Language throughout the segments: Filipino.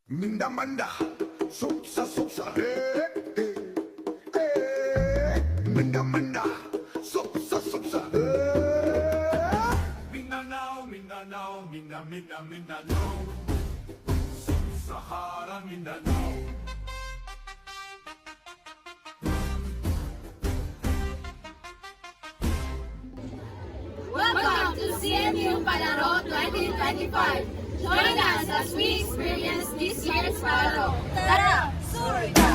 Minda manda, supsa supsa, eh. Minda manda, supsa supsa, Mindanao, Mindanao, Mindanao, Sahara Mindanao. Welcome to CMU Palaro 2025. Join us as we experience this year's Palaro. Tara, Surga!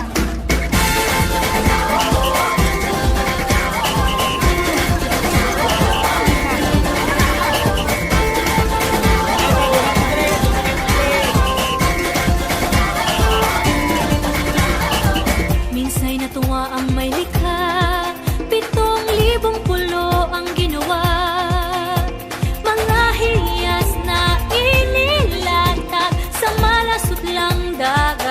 Minsa'y natuwa ang may likha, 7,000 pulo ang ginawa. Mga hiyas na inilatag sa malasutlang dagat.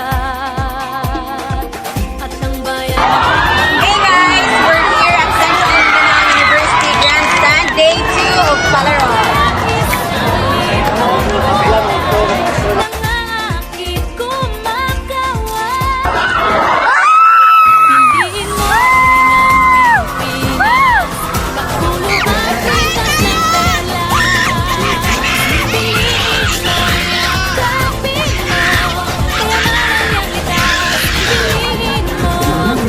At ang bayan Hey guys, we're here at Central Mindanao University Grandstand, Day 2 of Palaro. nangangakit kumagawa. Piliin mo ang Pilipinas, makulong ang pintas ng tela. Piliin mo ang Pilipino, kayamanan niyang litas. Piliin mo ang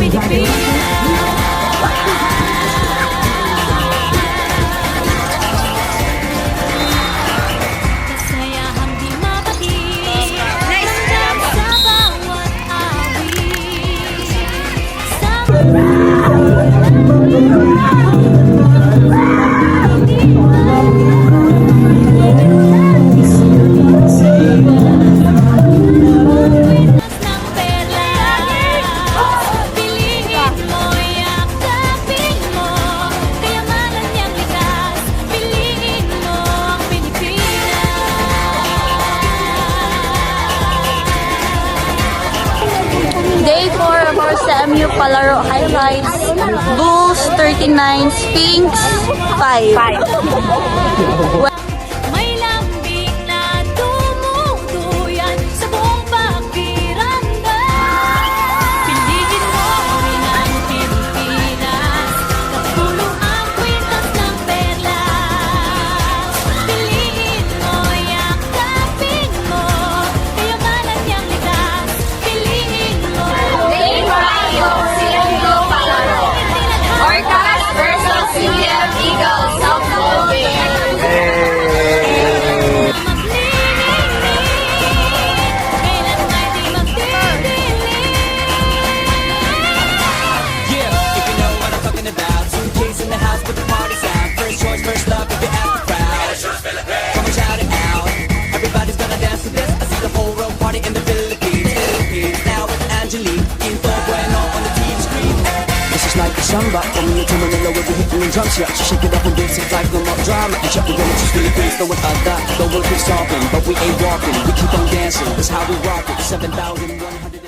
Kasayahang di mapatid, hanggang sa bawat awit. Sa Pinas ng perlas, piliin mo, yakapin mo, kayamanan niyang likas. Piliin mo ang Day 4 of our CMU Palaro highlights. Bulls 39, Sphinx 5. May lambing na tumutuyan sa buong pagbiranda. Piliin mo rin ang Pilipinas, kapulo ang kwintas ng perlas. Piliin mo, yakapin mo, kayamanan niyang likas. Piliin mo. Day 5 of CMU Palaro. Orcas versus CM Eagles of Philippines. Yeah, if you know what I'm talking about. Suitcase in the house, but the party's out. First choice, first love, if you're at the crowd. Come and shout it out. Everybody's gonna dance to this. I see the whole world party in the Philippines. Now with Angelique, Quinto Bueno on the TV screen. This is like a samba. Coming into Manila with the hitting and drums. Yeah, she shake it up and dance it like no more drama. And shut the door, it's Philippines, no one that. Though we'll keep stopping, but we ain't walking. We keep on dancing, that's how we rock it. 7,100.